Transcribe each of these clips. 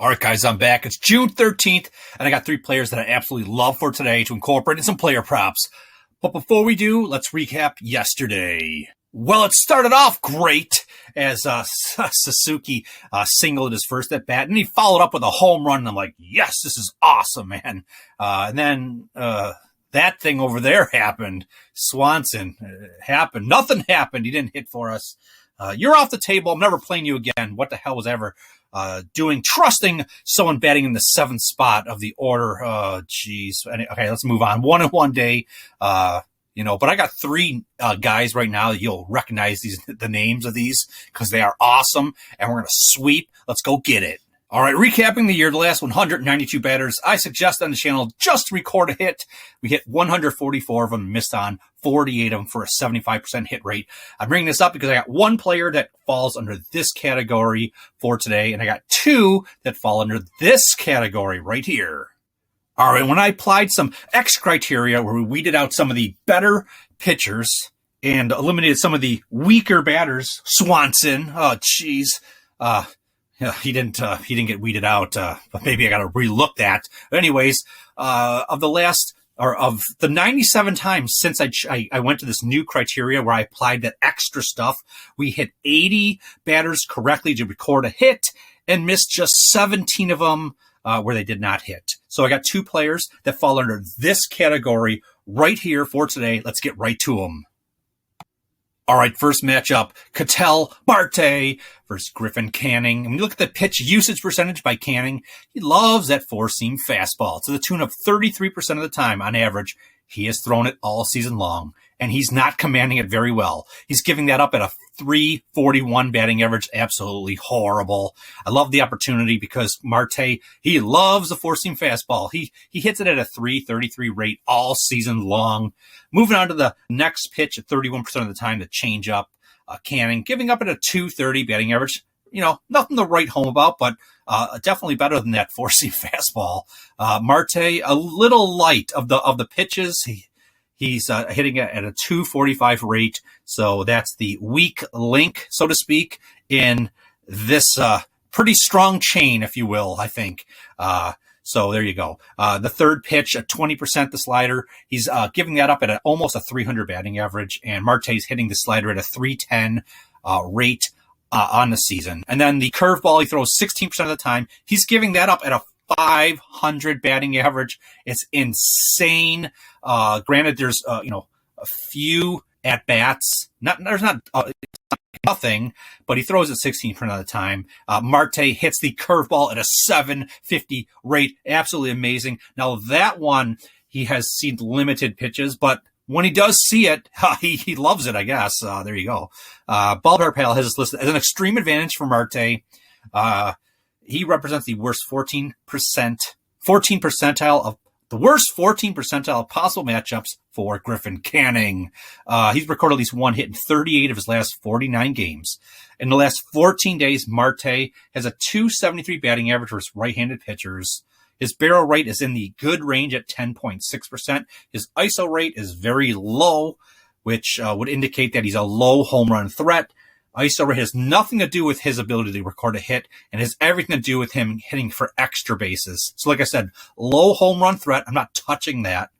All right, guys, I'm back. It's June 13th, and I got three players that I absolutely love for today to incorporate in some player props. But before we do, let's recap yesterday. Well, it started off great as Suzuki singled his first at bat, and he followed up with a home run. And I'm like, yes, this is awesome, man. And then that thing over there happened. Swanson happened. Nothing happened. He didn't hit for us. You're off the table. I'm never playing you again. What the hell was I ever trusting someone batting in the seventh spot of the order? Jeez. Okay, let's move on. 1 in 1 day. But I got three guys right now that you'll recognize the names of these because they are awesome, and we're going to sweep. Let's go get it. All right, recapping the year, the last 192 batters I suggest on the channel just to record a hit. We hit 144 of them, missed on 48 of them for a 75% hit rate. I'm bringing this up because I got one player that falls under this category for today, and I got two that fall under this category right here. All right, when I applied some X criteria where we weeded out some of the better pitchers and eliminated some of the weaker batters, Swanson, he didn't get weeded out, but maybe I got to relook that. But anyways, of the 97 times since I went to this new criteria where I applied that extra stuff, we hit 80 batters correctly to record a hit and missed just 17 of them where they did not hit. So I got two players that fall under this category right here for today. Let's get right to them. All right, first matchup, Marte versus Griffin Canning. When you look at the pitch usage percentage by Canning, he loves that four-seam fastball to the tune of 33% of the time on average. He has thrown it all season long, and he's not commanding it very well. He's giving that up at a 341 batting average. Absolutely horrible. I love the opportunity because Marte, he loves the four-seam fastball. He hits it at a 333 rate all season long. Moving on to the next pitch at 31% of the time, the changeup. Canning giving up at a 230 batting average. Nothing to write home about, but definitely better than that four-seam fastball. Marte, a little light of the pitches. He's hitting it at a 245 rate. So that's the weak link, so to speak, in this pretty strong chain, if you will, I think. So there you go. The third pitch at 20%, the slider. He's giving that up at almost a 300 batting average, and Marte's hitting the slider at a 310 rate on the season. And then the curveball, he throws 16% of the time. He's giving that up at a 500 batting average. It's insane. Granted, there's a few at bats. There's not nothing, but he throws it 16% of the time. Marte hits the curveball at a 750 rate. Absolutely amazing. Now that one, he has seen limited pitches, but when he does see it, he loves it, I guess. There you go. Ballpark Pal has this listed as an extreme advantage for Marte. He represents the worst 14 percentile of possible matchups for Griffin Canning. He's recorded at least one hit in 38 of his last 49 games. In the last 14 days, Marte has a 273 batting average versus right-handed pitchers. His barrel rate is in the good range at 10.6%. His ISO rate is very low, which would indicate that he's a low home run threat. ISO rate has nothing to do with his ability to record a hit and has everything to do with him hitting for extra bases. So like I said, low home run threat. I'm not touching that.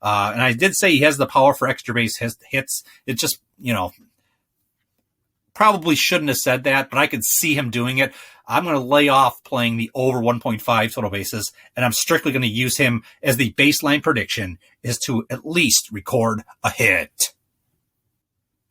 And I did say he has the power for extra base hits. It just, probably shouldn't have said that, but I could see him doing it. I'm going to lay off playing the over 1.5 total bases, and I'm strictly going to use him as the baseline prediction is to at least record a hit.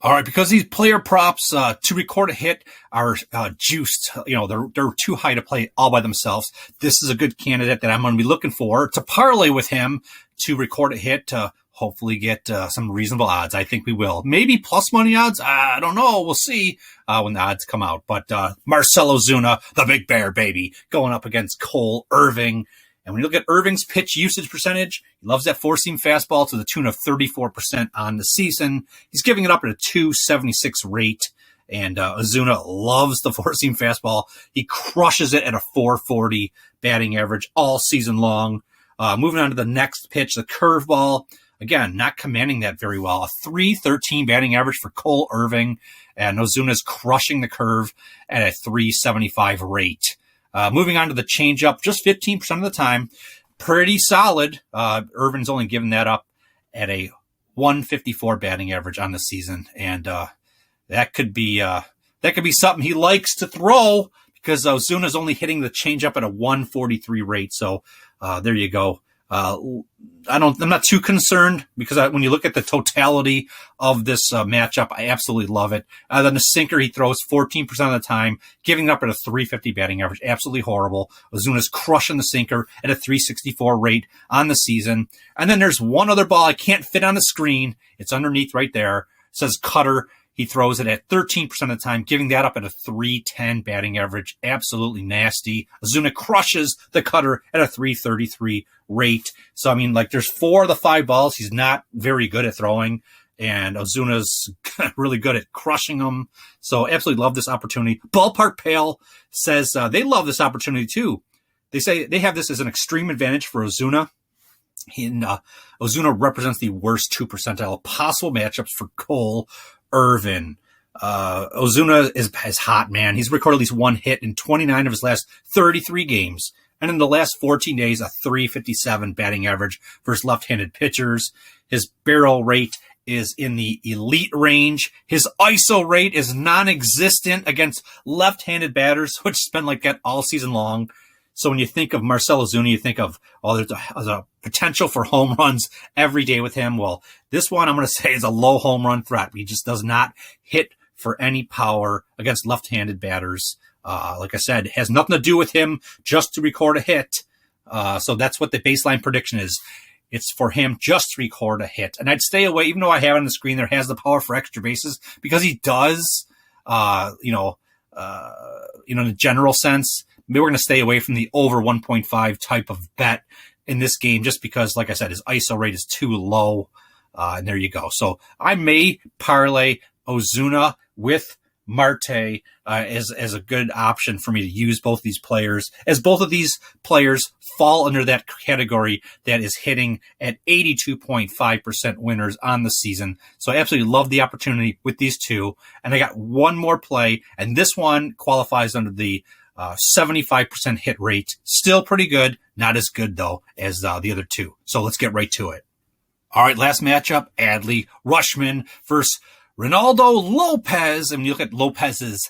All right, because these player props to record a hit are juiced, they're too high to play all by themselves. This is a good candidate that I'm going to be looking for to parlay with him to record a hit to hopefully get some reasonable odds. I think we will. Maybe plus money odds. I don't know. We'll see when the odds come out. But Marcell Ozuna, the big bear baby, going up against Cole Irving. And when you look at Irving's pitch usage percentage, he loves that four-seam fastball to the tune of 34% on the season. He's giving it up at a 276 rate. And Ozuna loves the four-seam fastball. He crushes it at a 440 batting average all season long. Moving on to the next pitch, the curveball. Again, not commanding that very well. A 313 batting average for Cole Irving. And Ozuna's crushing the curve at a 375 rate. Moving on to the changeup, just 15% of the time. Pretty solid. Irvin's only given that up at a 154 batting average on the season. And that could be something he likes to throw, because Ozuna's only hitting the changeup at a 143 rate. So there you go. I'm not too concerned, because when you look at the totality of this matchup, I absolutely love it. Then the sinker, he throws 14% of the time, giving up at a 350 batting average. Absolutely horrible. Ozuna's crushing the sinker at a 364 rate on the season. And then there's one other ball I can't fit on the screen. It's underneath right there. It says cutter. He throws it at 13% of the time, giving that up at a 310 batting average. Absolutely nasty. Ozuna crushes the cutter at a 333 rate. So, I mean, like, there's 4 of the 5 balls he's not very good at throwing, and Ozuna's really good at crushing them. So, absolutely love this opportunity. Ballpark Pale says they love this opportunity too. They say they have this as an extreme advantage for Ozuna. Ozuna represents the worst 2 percentile possible matchups for Cole Irvin. Ozuna is hot, man. He's recorded at least 1 hit in 29 of his last 33 games. And in the last 14 days, a 357 batting average versus left-handed pitchers. His barrel rate is in the elite range. His ISO rate is non-existent against left-handed batters, which has been like that all season long. So when you think of Marcell Ozuna, you think of, there's a potential for home runs every day with him. Well, this one I'm going to say is a low home run threat. He just does not hit for any power against left-handed batters. Like I said, it has nothing to do with him just to record a hit. So that's what the baseline prediction is. It's for him just to record a hit. And I'd stay away, even though I have on the screen there has the power for extra bases, because he does, in a general sense. Maybe we're going to stay away from the over 1.5 type of bet in this game, just because, like I said, his ISO rate is too low. And there you go. So I may parlay Ozuna with Marte as a good option for me to use both these players, as both of these players fall under that category that is hitting at 82.5% winners on the season. So I absolutely love the opportunity with these two. And I got one more play, and this one qualifies under the 75% hit rate. Still pretty good. Not as good, though, as the other two. So let's get right to it. All right, last matchup, Adley Rutschman versus Ronaldo Lopez. And when you look at Lopez's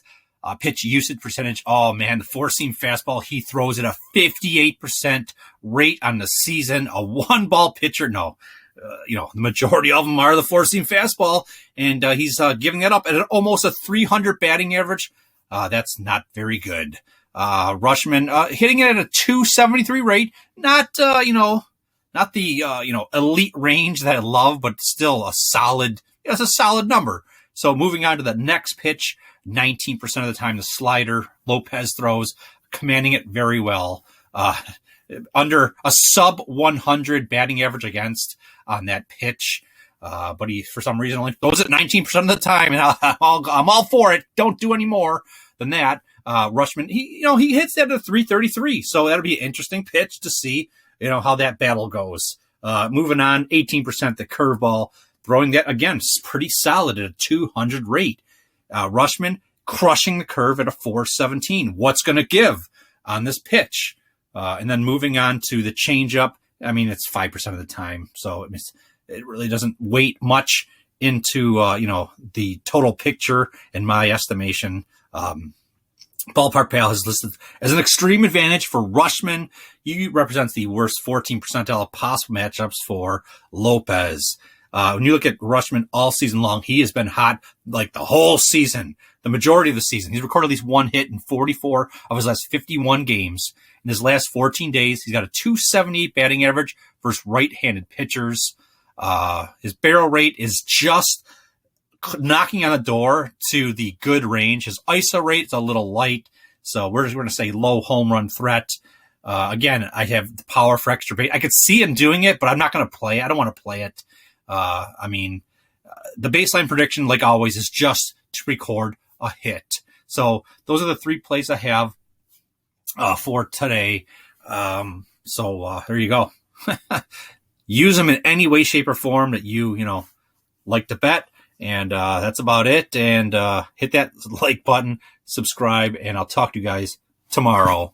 pitch usage percentage, oh, man, the four-seam fastball, he throws at a 58% rate on the season. A one-ball pitcher, no. The majority of them are the four-seam fastball, and he's giving it up at almost a 300 batting average. That's not very good. Rutschman hitting it at a 273 rate. Not the elite range that I love, but still a solid. It's a solid number. So moving on to the next pitch, 19% of the time the slider Lopez throws, commanding it very well. Under a sub 100 batting average against on that pitch. But he, for some reason, only throws it 19% of the time, and I'm all for it. Don't do any more than that. Rutschman, he hits that at a 333, so that'll be an interesting pitch to see, how that battle goes. Moving on, 18% the curveball, throwing that again pretty solid at a 200 rate. Rutschman crushing the curve at a 417. What's going to give on this pitch? And then moving on to the changeup, I mean, it's 5% of the time, so it really doesn't weight much into, the total picture in my estimation. Ballpark Pal has listed as an extreme advantage for Rutschman. He represents the worst 14 percentile of possible matchups for Lopez. When you look at Rutschman all season long, he has been hot like the whole season, the majority of the season. He's recorded at least 1 hit in 44 of his last 51 games. In his last 14 days, he's got a 278 batting average versus right-handed pitchers. His barrel rate is just knocking on the door to the good range. His ISO rate is a little light, so we're going to say low home run threat. Again, I have the power for extra base. I could see him doing it, but I'm not going to play it. I don't want to play it. The baseline prediction, like always, is just to record a hit. So those are the 3 plays I have for today. So there you go. Use them in any way, shape, or form that you like to bet. And that's about it. And hit that like button, subscribe, and I'll talk to you guys tomorrow.